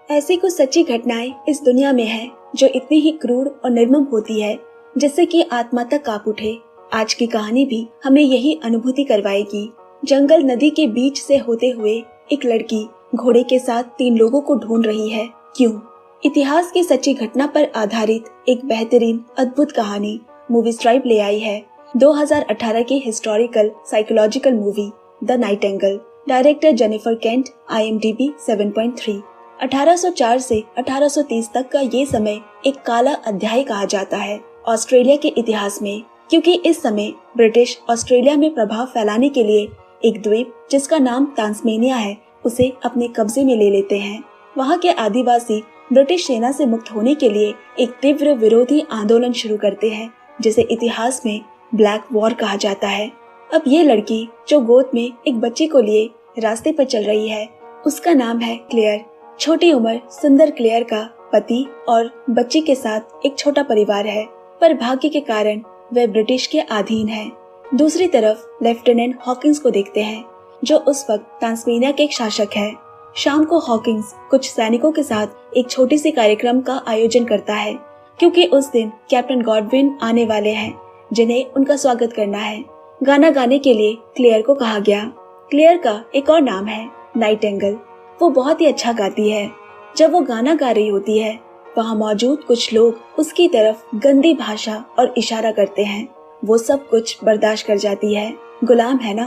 ऐसी कुछ सच्ची घटनाएं इस दुनिया में है जो इतनी ही क्रूर और निर्मम होती है जिससे कि आत्मा तक कांप उठे। आज की कहानी भी हमें यही अनुभूति करवाएगी। जंगल नदी के बीच से होते हुए एक लड़की घोड़े के साथ 3 लोगों को ढूंढ रही है। क्यों? इतिहास की सच्ची घटना पर आधारित एक बेहतरीन अद्भुत कहानी मूवी स्ट्राइप ले आई है 2018 की historical psychological movie the Nightingale. Director Jennifer Kent, IMDb 7.3। 1804 से 1830 तक का ये समय एक काला अध्याय कहा जाता है ऑस्ट्रेलिया के इतिहास में, क्योंकि इस समय ब्रिटिश ऑस्ट्रेलिया में प्रभाव फैलाने के लिए एक द्वीप जिसका नाम तास्मेनिया है उसे अपने कब्जे में ले लेते हैं। वहाँ के आदिवासी ब्रिटिश सेना से मुक्त होने के लिए एक तीव्र विरोधी आंदोलन शुरू करते हैं जिसे इतिहास में ब्लैक वॉर कहा जाता है। अब ये लड़की जो गोद में एक बच्चे को लिए रास्ते पर चल रही है, उसका नाम है क्लेयर। छोटी उम्र सुंदर क्लेयर का पति और बच्चे के साथ एक छोटा परिवार है, पर भाग्य के कारण वह ब्रिटिश के अधीन है। दूसरी तरफ लेफ्टिनेंट हॉकिंस को देखते हैं जो उस वक्त तास्मेनिया के एक शासक है। शाम को हॉकिंस कुछ सैनिकों के साथ एक छोटी सी कार्यक्रम का आयोजन करता है क्योंकि उस दिन कैप्टन गॉडविन आने वाले हैं जिन्हें उनका स्वागत करना है। गाना गाने के लिए क्लेयर को कहा गया। क्लेयर का एक और नाम है नाइटिंगेल। वो बहुत ही अच्छा गाती है। जब वो गाना गा रही होती है वहाँ मौजूद कुछ लोग उसकी तरफ गंदी भाषा और इशारा करते हैं। वो सब कुछ बर्दाश्त कर जाती है, गुलाम है ना।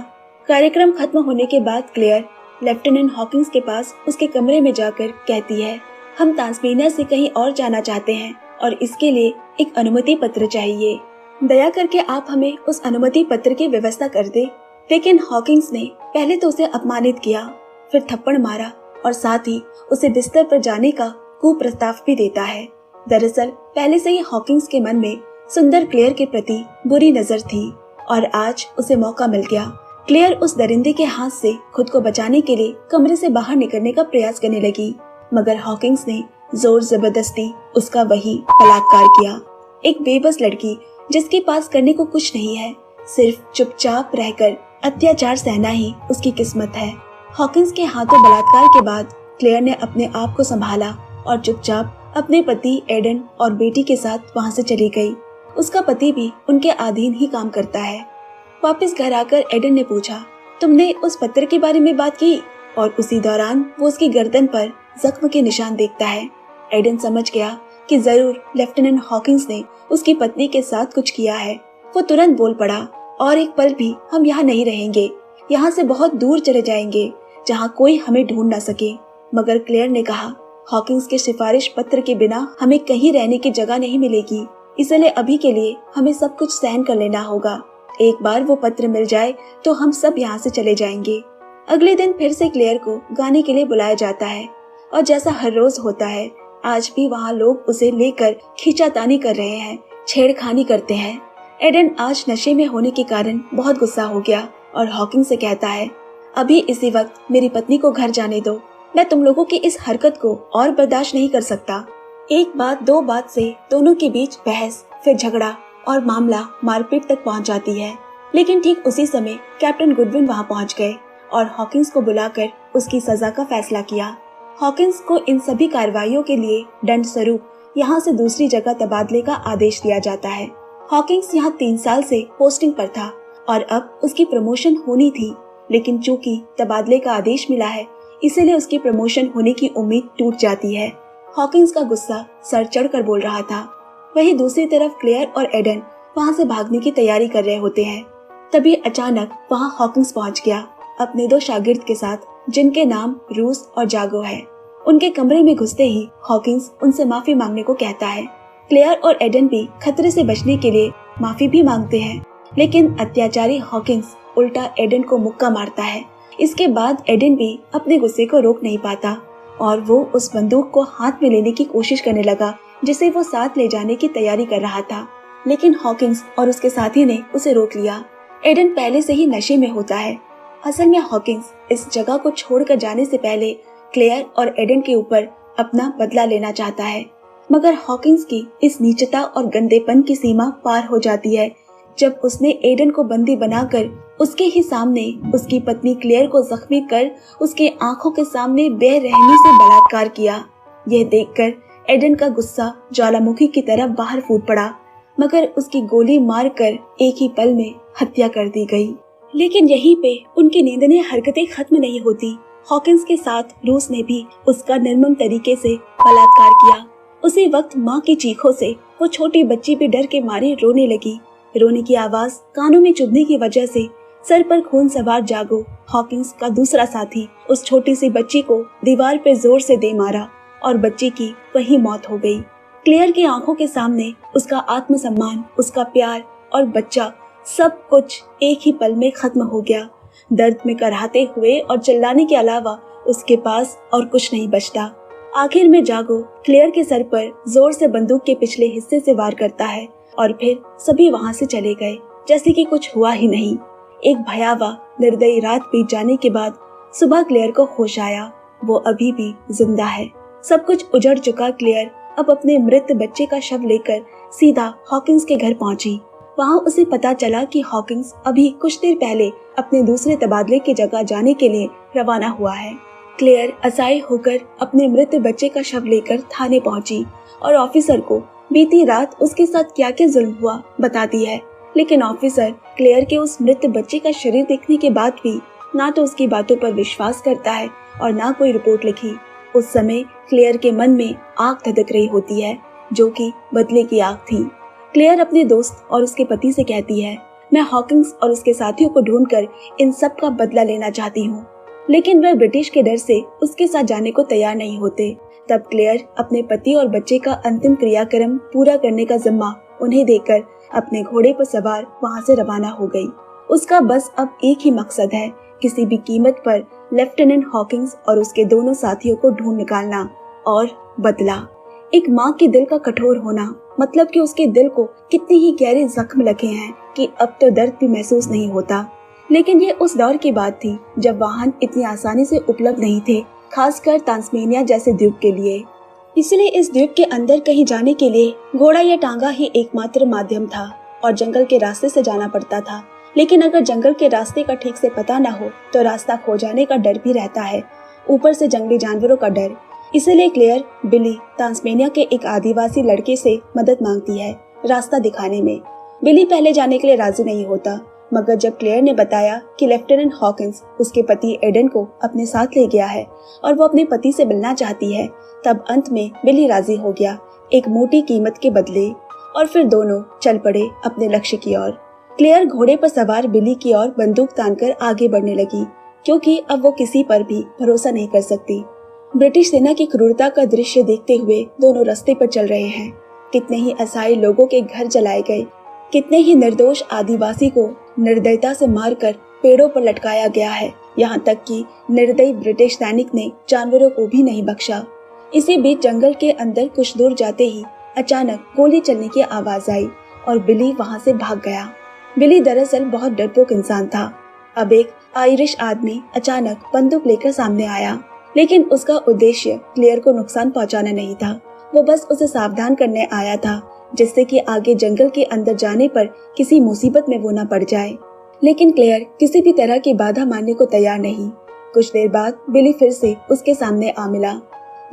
कार्यक्रम खत्म होने के बाद क्लेयर लेफ्टिनेंट हॉकिंस के पास उसके कमरे में जाकर कहती है, हम तास्मेनिया से कहीं और जाना चाहते हैं और इसके लिए एक अनुमति पत्र चाहिए। दया करके आप हमें उस अनुमति पत्र की व्यवस्था कर दे। लेकिन हॉकिंस ने पहले तो उसे अपमानित किया, फिर थप्पड़ मारा और साथ ही उसे बिस्तर पर जाने का कुप्रस्ताव भी देता है। दरअसल पहले से ही हॉकिंस के मन में सुंदर क्लेयर के प्रति बुरी नजर थी और आज उसे मौका मिल गया। क्लेयर उस दरिंदे के हाथ से खुद को बचाने के लिए कमरे से बाहर निकलने का प्रयास करने लगी, मगर हॉकिंस ने जोर जबरदस्ती उसका वही बलात्कार किया। एक बेबस लड़की जिसके पास करने को कुछ नहीं है, सिर्फ चुपचाप रहकर अत्याचार सहना ही उसकी किस्मत है। हॉकिंस के हाथों बलात्कार के बाद क्लेयर ने अपने आप को संभाला और चुपचाप अपने पति एडन और बेटी के साथ वहाँ से चली गई। उसका पति भी उनके अधीन ही काम करता है। वापस घर आकर एडन ने पूछा, तुमने उस पत्र के बारे में बात की? और उसी दौरान वो उसकी गर्दन पर जख्म के निशान देखता है। एडन समझ गया कि जरूर लेफ्टिनेंट हॉकिंस ने उसकी पत्नी के साथ कुछ किया है। वो तुरंत बोल पड़ा, और एक पल भी हम यहाँ नहीं रहेंगे, यहाँ से बहुत दूर चले जाएंगे जहाँ कोई हमें ढूंढ ना सके। मगर क्लेयर ने कहा, हॉकिंस के सिफारिश पत्र के बिना हमें कहीं रहने की जगह नहीं मिलेगी, इसलिए अभी के लिए हमें सब कुछ सहन कर लेना होगा। एक बार वो पत्र मिल जाए तो हम सब यहाँ से चले जाएंगे। अगले दिन फिर से क्लेयर को गाने के लिए बुलाया जाता है और जैसा हर रोज होता है आज भी वहाँ लोग उसे लेकर खींचातानी कर रहे हैं, छेड़खानी करते हैं। एडन आज नशे में होने के कारण बहुत गुस्सा हो गया और हॉकिंस से कहता है, अभी इसी वक्त मेरी पत्नी को घर जाने दो, मैं तुम लोगों की इस हरकत को और बर्दाश्त नहीं कर सकता। एक बात दो बात से दोनों के बीच बहस, फिर झगड़ा और मामला मारपीट तक पहुंच जाती है। लेकिन ठीक उसी समय कैप्टन गुडविन वहां पहुंच गए और हॉकिंस को बुलाकर उसकी सजा का फैसला किया। हॉकिंस को इन सभी कार्रवाइयों के लिए दंड स्वरूप यहाँ से दूसरी जगह तबादले का आदेश दिया जाता है। हॉकिंस यहाँ 3 साल से पोस्टिंग पर था और अब उसकी प्रमोशन होनी थी, लेकिन चूंकि तबादले का आदेश मिला है इसीलिए उसकी प्रमोशन होने की उम्मीद टूट जाती है। हॉकिंस का गुस्सा सर चढ़कर बोल रहा था। वहीं दूसरी तरफ क्लेयर और एडन वहाँ से भागने की तैयारी कर रहे होते हैं। तभी अचानक वहाँ हॉकिंस पहुँच गया अपने 2 शागिर्द के साथ, जिनके नाम रूस और जागो है। उनके कमरे में घुसते ही हॉकिंस उनसे माफी मांगने को कहता है। क्लेयर और एडन भी खतरे से बचने के लिए माफी भी मांगते हैं, लेकिन अत्याचारी हॉकिंस उल्टा एडन को मुक्का मारता है। इसके बाद एडन भी अपने गुस्से को रोक नहीं पाता और वो उस बंदूक को हाथ में लेने की कोशिश करने लगा जिसे वो साथ ले जाने की तैयारी कर रहा था, लेकिन हॉकिंस और उसके साथी ने उसे रोक लिया। एडन पहले से ही नशे में होता है। असल में हॉकिंस इस जगह को छोड़कर जाने से पहले क्लेयर और एडन के ऊपर अपना बदला लेना चाहता है, मगर हॉकिंस की इस नीचता और गंदेपन की सीमा पार हो जाती है जब उसने एडन को बंदी बनाकर उसके ही सामने उसकी पत्नी क्लेयर को जख्मी कर उसके आंखों के सामने बेरहमी से बलात्कार किया। यह देखकर एडन का गुस्सा ज्वालामुखी की तरह बाहर फूट पड़ा, मगर उसकी गोली मारकर एक ही पल में हत्या कर दी गई। लेकिन यहीं पे उनकी नींदनीय हरकतें खत्म नहीं होती। हॉकिंस के साथ रूस ने भी उसका निर्मम तरीके से बलात्कार किया। उसी वक्त माँ की चीखों से वो छोटी बच्ची भी डर के मारे रोने लगी। रोने की आवाज कानों में चुभने की वजह से सर पर खून सवार जागो, हॉकिंस का दूसरा साथी, उस छोटी सी बच्ची को दीवार पे जोर से दे मारा और बच्ची की वहीं मौत हो गई। क्लेयर की आंखों के सामने उसका आत्मसम्मान, उसका प्यार और बच्चा, सब कुछ एक ही पल में खत्म हो गया। दर्द में कराहते हुए और चिल्लाने के अलावा उसके पास और कुछ नहीं बचता। आखिर में जागो क्लेयर के सर पर जोर से बंदूक के पिछले हिस्से से वार करता है और फिर सभी वहां से चले गए जैसे कि कुछ हुआ ही नहीं। एक भयावह निर्दयी रात बीत जाने के बाद सुबह क्लेयर को होश आया। वो अभी भी जिंदा है। सब कुछ उजड़ चुका क्लेयर अब अपने मृत बच्चे का शव लेकर सीधा हॉकिंस के घर पहुंची। वहां उसे पता चला कि हॉकिंस अभी कुछ देर पहले अपने दूसरे तबादले की जगह जाने के लिए रवाना हुआ है। क्लेयर असहाय होकर अपने मृत बच्चे का शव लेकर थाने पहुंची और ऑफिसर को बीती रात उसके साथ क्या क्या जुल्म हुआ बताती है। लेकिन ऑफिसर क्लेयर के उस मृत बच्चे का शरीर देखने के बाद भी ना तो उसकी बातों पर विश्वास करता है और ना कोई रिपोर्ट लिखी। उस समय क्लेयर के मन में आग धधक रही होती है, जो कि बदले की आग थी। क्लेयर अपने दोस्त और उसके पति से कहती है, मैं हॉकिंस और उसके साथियों को ढूंढकर इन सब का बदला लेना चाहती हूँ। लेकिन वह ब्रिटिश के डर से उसके साथ जाने को तैयार नहीं होते। तब क्लेयर अपने पति और बच्चे का अंतिम क्रियाक्रम पूरा करने का जिम्मा उन्हें देकर अपने घोड़े पर सवार वहां से रवाना हो गई। उसका बस अब एक ही मकसद है, किसी भी कीमत पर लेफ्टिनेंट हॉकिंस और उसके दोनों साथियों को ढूंढ निकालना और बदला। एक माँ के दिल का कठोर होना, मतलब कि उसके दिल को कितने ही गहरे जख्म लगे हैं कि अब तो दर्द भी महसूस नहीं होता। लेकिन ये उस दौर की बात थी जब वाहन इतनी आसानी से उपलब्ध नहीं थे, खासकर तास्मेनिया जैसे द्वीप के लिए। इसलिए इस द्वीप के अंदर कहीं जाने के लिए घोड़ा या टांगा ही एकमात्र माध्यम था और जंगल के रास्ते से जाना पड़ता था। लेकिन अगर जंगल के रास्ते का ठीक से पता न हो तो रास्ता खो जाने का डर भी रहता है, ऊपर से जंगली जानवरों का डर। इसीलिए क्लेयर बिली तास्मेनिया के एक आदिवासी लड़के से मदद मांगती है रास्ता दिखाने में। बिली पहले जाने के लिए राजी नहीं होता, मगर जब क्लेयर ने बताया कि लेफ्टिनेंट हॉकिंस उसके पति एडन को अपने साथ ले गया है और वो अपने पति से मिलना चाहती है, तब अंत में बिली राजी हो गया, एक मोटी कीमत के बदले। और फिर दोनों चल पड़े अपने लक्ष्य की ओर। क्लेयर घोड़े पर सवार बिली की ओर बंदूक तानकर आगे बढ़ने लगी, क्योंकि अब वो किसी पर भी भरोसा नहीं कर सकती। ब्रिटिश सेना की क्रूरता का दृश्य देखते हुए दोनों रास्ते पर चल रहे हैं। कितने ही असहाय लोगों के घर जलाए गए, कितने ही निर्दोष आदिवासी को निर्दयता से मारकर पेड़ों पर लटकाया गया है। यहाँ तक कि निर्दयी ब्रिटिश सैनिक ने जानवरों को भी नहीं बख्शा। इसी बीच जंगल के अंदर कुछ दूर जाते ही अचानक गोली चलने की आवाज आई और बिली वहाँ से भाग गया। बिली दरअसल बहुत डरपोक इंसान था। अब एक आयरिश आदमी अचानक बंदूक लेकर सामने आया, लेकिन उसका उद्देश्य क्लेयर को नुकसान पहुंचाना नहीं था। वो बस उसे सावधान करने आया था, जिससे कि आगे जंगल के अंदर जाने पर किसी मुसीबत में वो न पड़ जाए। लेकिन क्लेयर किसी भी तरह की बाधा मानने को तैयार नहीं। कुछ देर बाद बिली फिर से उसके सामने आ मिला।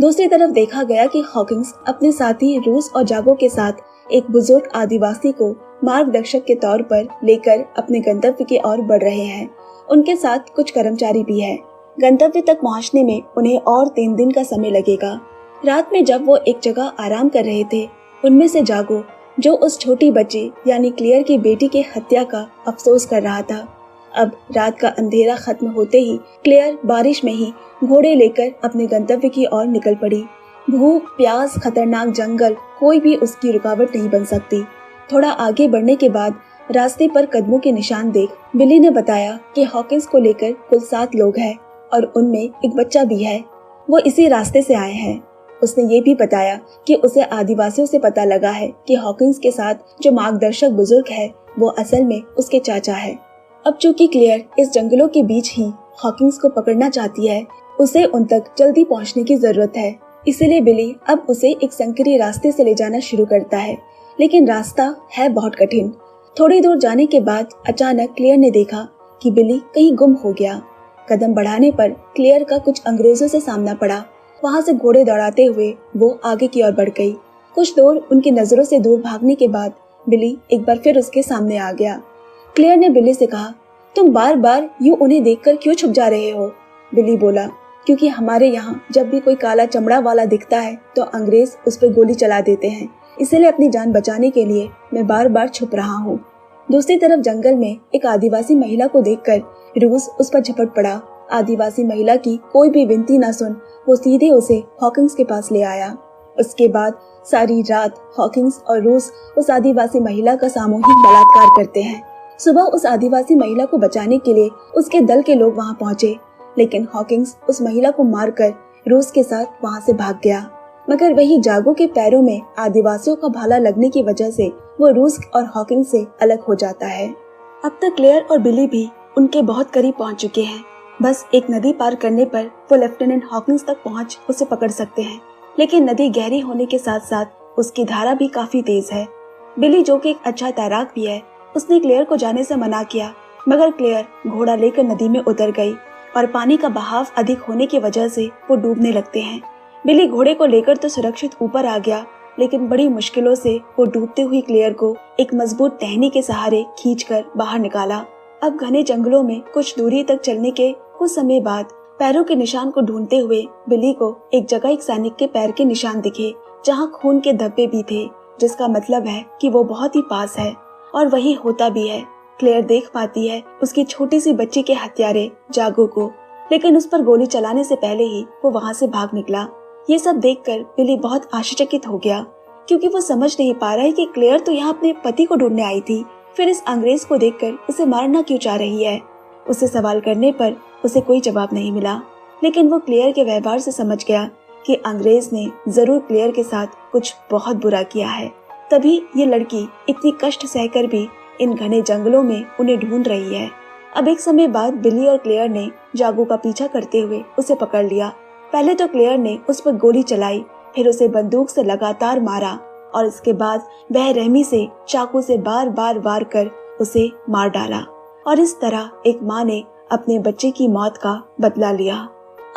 दूसरी तरफ देखा गया कि हॉकिंस अपने साथी रूस और जागो के साथ एक बुजुर्ग आदिवासी को मार्गदर्शक के तौर पर लेकर अपने गंतव्य की ओर बढ़ रहे हैं। उनके साथ कुछ कर्मचारी भी है। गंतव्य तक पहुंचने में उन्हें और 3 दिन का समय लगेगा। रात में जब वो एक जगह आराम कर रहे थे, उनमें से जागो, जो उस छोटी बच्ची यानी क्लेयर की बेटी के हत्या का अफसोस कर रहा था। अब रात का अंधेरा खत्म होते ही क्लेयर बारिश में ही घोड़े लेकर अपने गंतव्य की ओर निकल पड़ी। भूख, प्यास, खतरनाक जंगल, कोई भी उसकी रुकावट नहीं बन सकती। थोड़ा आगे बढ़ने के बाद रास्ते पर कदमों के निशान देख बिली ने बताया कि हॉकिंस को लेकर कुल 7 लोग हैं और उनमें एक बच्चा भी है। वो इसी रास्ते से आए हैं। उसने ये भी बताया कि उसे आदिवासियों से पता लगा है कि हॉकिंस के साथ जो मार्गदर्शक बुजुर्ग है वो असल में उसके चाचा है। अब चूंकि क्लेयर इस जंगलों के बीच ही हॉकिंस को पकड़ना चाहती है, उसे उन तक जल्दी पहुंचने की जरूरत है। इसीलिए बिली अब उसे एक संकरी रास्ते से ले जाना शुरू करता है, लेकिन रास्ता है बहुत कठिन। थोड़ी दूर जाने के बाद अचानक क्लेयर ने देखा कि बिली कहीं गुम हो गया। कदम बढ़ाने पर क्लेयर का कुछ अंग्रेजों से सामना पड़ा। वहाँ से घोड़े दौड़ाते हुए वो आगे की ओर बढ़ गई। कुछ दूर उनकी नजरों से दूर भागने के बाद बिली एक बार फिर उसके सामने आ गया। क्लेयर ने बिली से कहा, तुम बार बार यूं उन्हें देखकर क्यों छुप जा रहे हो? बिली बोला, क्योंकि हमारे यहाँ जब भी कोई काला चमड़ा वाला दिखता है तो अंग्रेज उस पर गोली चला देते हैं, इसलिए अपनी जान बचाने के लिए मैं बार बार छुप रहा हूँ। दूसरी तरफ जंगल में एक आदिवासी महिला को देखकर रूस उस पर झपट पड़ा। आदिवासी महिला की कोई भी विनती न सुन वो सीधे उसे हॉकिंस के पास ले आया। उसके बाद सारी रात हॉकिंस और रूस उस आदिवासी महिला का सामूहिक बलात्कार करते हैं। सुबह उस आदिवासी महिला को बचाने के लिए उसके दल के लोग वहां पहुंचे, लेकिन हॉकिंस उस महिला को मारकर रूस के साथ वहां से भाग गया। मगर वही जागो के पैरों में आदिवासियों का भाला लगने की वजह से वो रूस और हॉकिंस से अलग हो जाता है। अब तक क्लेयर और बिली भी उनके बहुत करीब पहुंच चुके हैं। बस एक नदी पार करने पर वो लेफ्टिनेंट हॉकिंस तक पहुंच उसे पकड़ सकते हैं, लेकिन नदी गहरी होने के साथ साथ उसकी धारा भी काफी तेज है। बिली, जो कि एक अच्छा तैराक भी है, उसने क्लेयर को जाने से मना किया, मगर क्लेयर घोड़ा लेकर नदी में उतर गई और पानी का बहाव अधिक होने की वजह से वो डूबने लगते हैं। बिली घोड़े को लेकर तो सुरक्षित ऊपर आ गया, लेकिन बड़ी मुश्किलों से वो डूबते हुए क्लेयर को एक मजबूत टहनी के सहारे खींचकर बाहर निकाला। अब घने जंगलों में कुछ दूरी तक चलने के कुछ समय बाद पैरों के निशान को ढूंढते हुए बिली को एक जगह एक सैनिक के पैर के निशान दिखे, जहाँ खून के धब्बे भी थे, जिसका मतलब है कि वो बहुत ही पास है। और वही होता भी है। क्लेयर देख पाती है उसकी छोटी सी बच्ची के हत्यारे जागो को, लेकिन उस पर गोली चलाने से पहले ही वो वहाँ से भाग निकला। ये सब देखकर बिली बहुत आश्चर्यचकित हो गया, क्योंकि वो समझ नहीं पा रहा है कि क्लेयर तो यहाँ अपने पति को ढूंढने आई थी, फिर इस अंग्रेज को देखकर उसे मारना क्यों चाह रही है। उसे सवाल करने पर उसे कोई जवाब नहीं मिला, लेकिन वो क्लेयर के व्यवहार से समझ गया कि अंग्रेज ने जरूर क्लेयर के साथ कुछ बहुत बुरा किया है। तभी ये लड़की इतनी कष्ट सहकर भी इन घने जंगलों में उन्हें ढूंढ रही है। अब एक समय बाद बिली और क्लेयर ने जागो का पीछा करते हुए उसे पकड़ लिया। पहले तो क्लेयर ने उस पर गोली चलाई, फिर उसे बंदूक से लगातार मारा और इसके बाद बेरहमी से चाकू से बार बार वार कर उसे मार डाला। और इस तरह एक माँ ने अपने बच्चे की मौत का बदला लिया।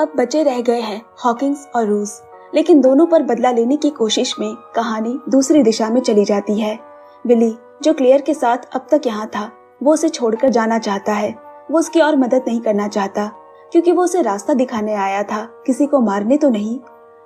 अब बचे रह गए हैं हॉकिंस और रूस, लेकिन दोनों पर बदला लेने की कोशिश में कहानी दूसरी दिशा में चली जाती है। बिली, जो क्लेयर के साथ अब तक यहाँ था, वो उसे छोड़कर जाना चाहता है। वो उसकी और मदद नहीं करना चाहता, क्योंकि वो उसे रास्ता दिखाने आया था, किसी को मारने तो नहीं।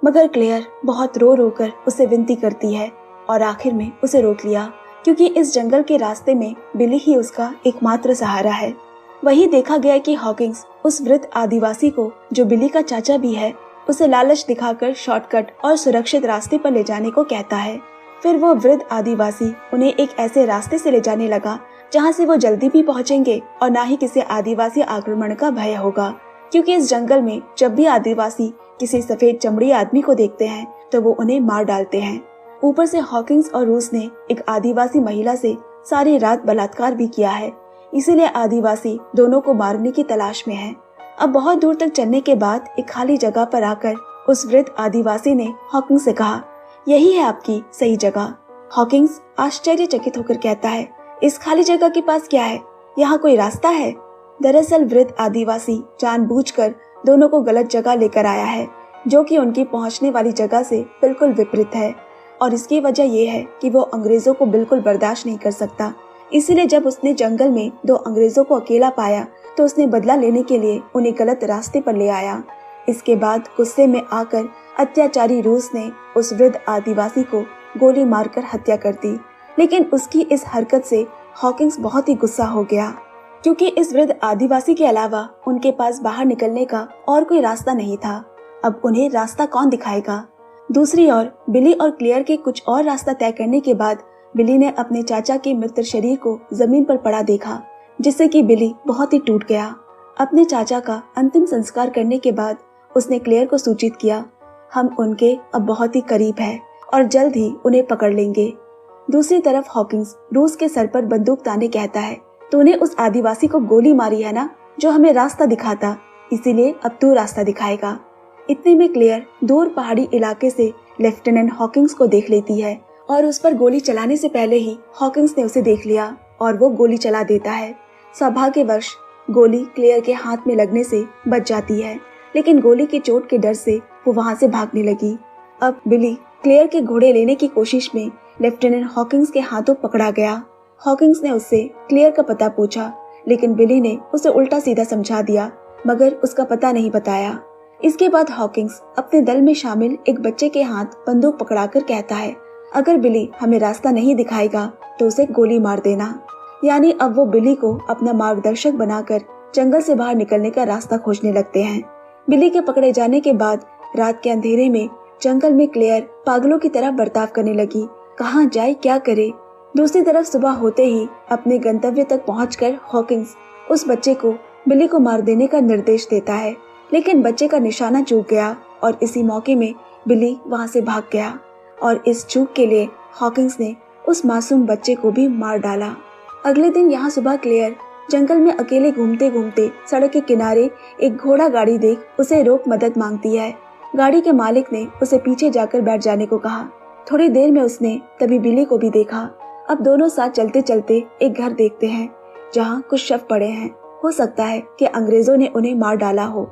मगर क्लेयर बहुत रो रो कर उसे विनती करती है और आखिर में उसे रोक लिया, क्योंकि इस जंगल के रास्ते में बिली ही उसका एकमात्र सहारा है। वही देखा गया कि हॉकिंस उस वृद्ध आदिवासी को, जो बिली का चाचा भी है, उसे लालच दिखाकर शॉर्टकट और सुरक्षित रास्ते पर ले जाने को कहता है। फिर वो वृद्ध आदिवासी उन्हें एक ऐसे रास्ते से ले जाने लगा जहाँ से वो जल्दी भी पहुँचेंगे और न ही किसी आदिवासी आक्रमण का भय होगा, क्योंकि इस जंगल में जब भी आदिवासी किसी सफेद चमड़ी आदमी को देखते हैं तो वो उन्हें मार डालते हैं। ऊपर से हॉकिंस और रूस ने एक आदिवासी महिला से सारी रात बलात्कार भी किया है, इसीलिए आदिवासी दोनों को मारने की तलाश में है। अब बहुत दूर तक चलने के बाद एक खाली जगह पर आकर उस वृद्ध आदिवासी ने हॉकिंस से कहा, यही है आपकी सही जगह। हॉकिंस आश्चर्यचकित होकर कहता है, इस खाली जगह के पास क्या है? यहाँ कोई रास्ता है? दरअसल वृद्ध आदिवासी जानबूझकर दोनों को गलत जगह लेकर आया है, जो कि उनकी पहुँचने वाली जगह से बिल्कुल विपरीत है। और इसकी वजह यह है कि वो अंग्रेजों को बिल्कुल बर्दाश्त नहीं कर सकता। इसीलिए जब उसने जंगल में दो अंग्रेजों को अकेला पाया तो उसने बदला लेने के लिए उन्हें गलत रास्ते पर ले आया। इसके बाद गुस्से में आकर अत्याचारी रूस ने उस वृद्ध आदिवासी को गोली मारकर हत्या कर दी। लेकिन उसकी इस हरकत से हॉकिंस बहुत ही गुस्सा हो गया, क्योंकि इस वृद्ध आदिवासी के अलावा उनके पास बाहर निकलने का और कोई रास्ता नहीं था। अब उन्हें रास्ता कौन दिखाएगा? दूसरी ओर बिली और क्लेयर के कुछ और रास्ता तय करने के बाद बिली ने अपने चाचा के मृत शरीर को जमीन पर पड़ा देखा, जिससे कि बिली बहुत ही टूट गया। अपने चाचा का अंतिम संस्कार करने के बाद उसने क्लेयर को सूचित किया, हम उनके अब बहुत ही करीब है और जल्द ही उन्हें पकड़ लेंगे। दूसरी तरफ हॉकिंस रूस के सर पर बंदूक ताने कहता है, तूने उस आदिवासी को गोली मारी है ना, जो हमें रास्ता दिखाता, इसीलिए अब तू रास्ता दिखाएगा। इतने में क्लेयर दूर पहाड़ी इलाके से लेफ्टिनेंट हॉकिंस को देख लेती है और उस पर गोली चलाने से पहले ही हॉकिंस ने उसे देख लिया और वो गोली चला देता है। सौभाग्यवश गोली क्लेयर के हाथ में लगने से बच जाती है, लेकिन गोली की चोट के डर से वो वहाँ से भागने लगी। अब बिली क्लेयर के घोड़े लेने की कोशिश में लेफ्टिनेंट हॉकिंस के हाथों पकड़ा गया। हॉकिंस ने उससे क्लेयर का पता पूछा, लेकिन बिली ने उसे उल्टा सीधा समझा दिया, मगर उसका पता नहीं बताया। इसके बाद हॉकिंस अपने दल में शामिल एक बच्चे के हाथ बंदूक पकड़ाकर कहता है, अगर बिली हमें रास्ता नहीं दिखाएगा तो उसे गोली मार देना। यानी अब वो बिली को अपना मार्गदर्शक बनाकर जंगल से बाहर निकलने का रास्ता खोजने लगते हैं। बिली के पकड़े जाने के बाद रात के अंधेरे में जंगल में क्लेयर पागलों की तरह बर्ताव करने लगी। कहाँ जाए, क्या करे। दूसरी तरफ सुबह होते ही अपने गंतव्य तक पहुंचकर हॉकिंस उस बच्चे को बिली को मार देने का निर्देश देता है, लेकिन बच्चे का निशाना चूक गया और इसी मौके में बिली वहां से भाग गया और इस चूक के लिए हॉकिंस ने उस मासूम बच्चे को भी मार डाला। अगले दिन यहाँ सुबह क्लेयर जंगल में अकेले घूमते घूमते सड़क के किनारे एक घोड़ा गाड़ी देख उसे रोक मदद मांगती है। गाड़ी के मालिक ने उसे पीछे जाकर बैठ जाने को कहा। थोड़ी देर में उसने तभी बिली को भी देखा। अब दोनों साथ चलते चलते एक घर देखते हैं जहाँ कुछ शव पड़े हैं। हो सकता है कि अंग्रेजों ने उन्हें मार डाला हो।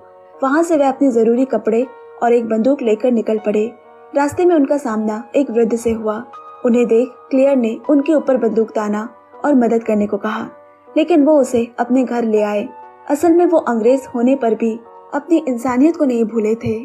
वहाँ से वे अपने जरूरी कपड़े और एक बंदूक लेकर निकल पड़े। रास्ते में उनका सामना एक वृद्ध से हुआ। उन्हें देख क्लेयर ने उनके ऊपर बंदूक ताना और मदद करने को कहा, लेकिन वो उसे अपने घर ले आए। असल में वो अंग्रेज होने पर भी अपनी इंसानियत को नहीं भूले थे।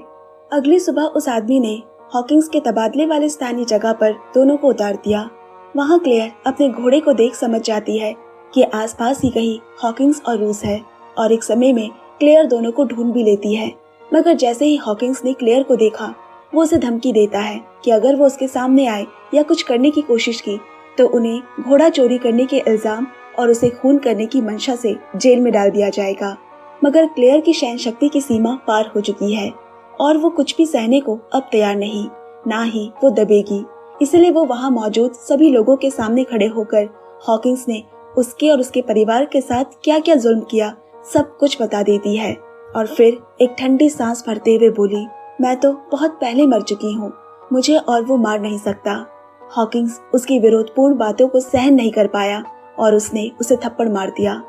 अगली सुबह उस आदमी ने हॉकिंस के तबादले वाले स्थानीय जगह पर दोनों को उतार दिया। वहाँ क्लेयर अपने घोड़े को देख समझ जाती है कि आसपास ही कहीं हॉकिंस और रूस है, और एक समय में क्लेयर दोनों को ढूंढ भी लेती है। मगर जैसे ही हॉकिंस ने क्लेयर को देखा, वो उसे धमकी देता है कि अगर वो उसके सामने आए या कुछ करने की कोशिश की तो उन्हें घोड़ा चोरी करने के इल्जाम और उसे खून करने की मंशा से जेल में डाल दिया जाएगा। मगर क्लेयर की सहन शक्ति की सीमा पार हो चुकी है और वो कुछ भी सहने को अब तैयार नहीं, ना ही वो दबेगी। इसलिए वो वहाँ मौजूद सभी लोगों के सामने खड़े होकर हॉकिंस ने उसके और उसके परिवार के साथ क्या क्या जुल्म किया सब कुछ बता देती है, और फिर एक ठंडी सांस भरते हुए बोली, मैं तो बहुत पहले मर चुकी हूँ, मुझे और वो मार नहीं सकता। हॉकिंस उसकी विरोधपूर्ण बातों को सहन नहीं कर पाया और उसने उसे थप्पड़ मार दिया।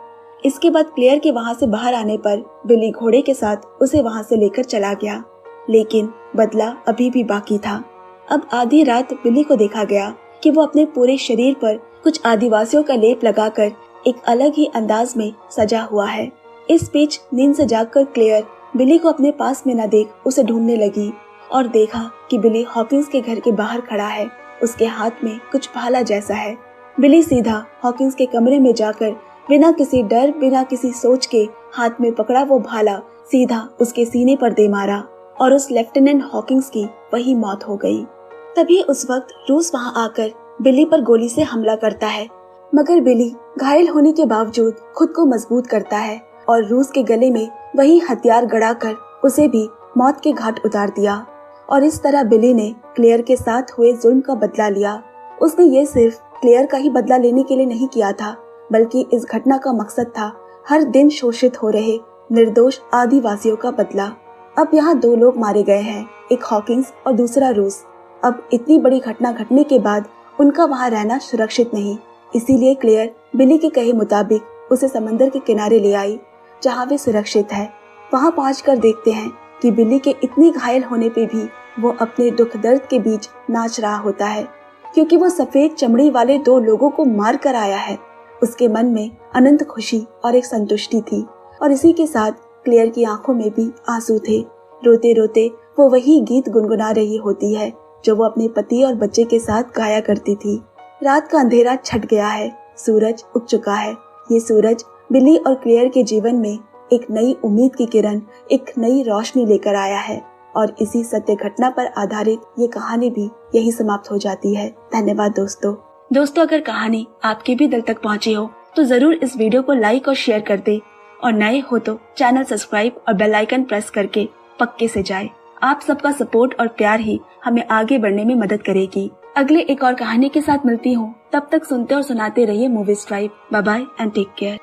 इसके बाद क्लेयर के वहाँ से बाहर आने पर बिली घोड़े के साथ उसे वहाँ से लेकर चला गया, लेकिन बदला अभी भी बाकी था। अब आधी रात बिली को देखा गया कि वो अपने पूरे शरीर पर कुछ आदिवासियों का लेप लगाकर एक अलग ही अंदाज में सजा हुआ है। इस बीच नींद से जागकर क्लेयर बिली को अपने पास में न देख उसे ढूंढने लगी और देखा कि बिली हॉकिंस के घर के बाहर खड़ा है। उसके हाथ में कुछ भाला जैसा है। बिली सीधा हॉकिंस के कमरे में जाकर बिना किसी डर बिना किसी सोच के हाथ में पकड़ा वो भाला सीधा उसके सीने पर दे मारा और उस लेफ्टिनेंट हॉकिंस की वही मौत हो गई। तभी उस वक्त रूस वहां आकर बिली पर गोली से हमला करता है, मगर बिली घायल होने के बावजूद खुद को मजबूत करता है और रूस के गले में वही हथियार गड़ाकर उसे भी मौत के घाट उतार दिया। और इस तरह बिली ने क्लेयर के साथ हुए जुल्म का बदला लिया। उसने ये सिर्फ क्लेयर का ही बदला लेने के लिए नहीं किया था, बल्कि इस घटना का मकसद था हर दिन शोषित हो रहे निर्दोष आदिवासियों का बदला। अब यहाँ दो लोग मारे गए हैं, एक हॉकिंस और दूसरा रूस। अब इतनी बड़ी घटना घटने के बाद उनका वहाँ रहना सुरक्षित नहीं, इसीलिए क्लेयर बिली के कहे मुताबिक उसे समंदर के किनारे ले आई जहाँ वे सुरक्षित है। वहाँ पहुंचकर देखते हैं कि बिली के इतने घायल होने पे भी वो अपने दुख दर्द के बीच नाच रहा होता है, क्योंकि वो सफेद चमड़ी वाले दो लोगों को मार कर आया है। उसके मन में अनंत खुशी और एक संतुष्टि थी, और इसी के साथ क्लेयर की आंखों में भी आंसू थे। रोते रोते वो वही गीत गुनगुना रही होती है जो वो अपने पति और बच्चे के साथ गाया करती थी। रात का अंधेरा छट गया है, सूरज उग चुका है। ये सूरज बिली और क्लेयर के जीवन में एक नई उम्मीद की किरण, एक नई रोशनी लेकर आया है। और इसी सत्य घटना पर आधारित ये कहानी भी यही समाप्त हो जाती है। धन्यवाद दोस्तों, अगर कहानी आपके भी दिल तक पहुंची हो तो जरूर इस वीडियो को लाइक और शेयर कर दे, और नए हो तो चैनल सब्सक्राइब और बेल आइकन प्रेस करके पक्के से जाए। आप सबका सपोर्ट और प्यार ही हमें आगे बढ़ने में मदद करेगी। अगले एक और कहानी के साथ मिलती हूँ, तब तक सुनते और सुनाते रहिए movies tribe. Bye bye and take care.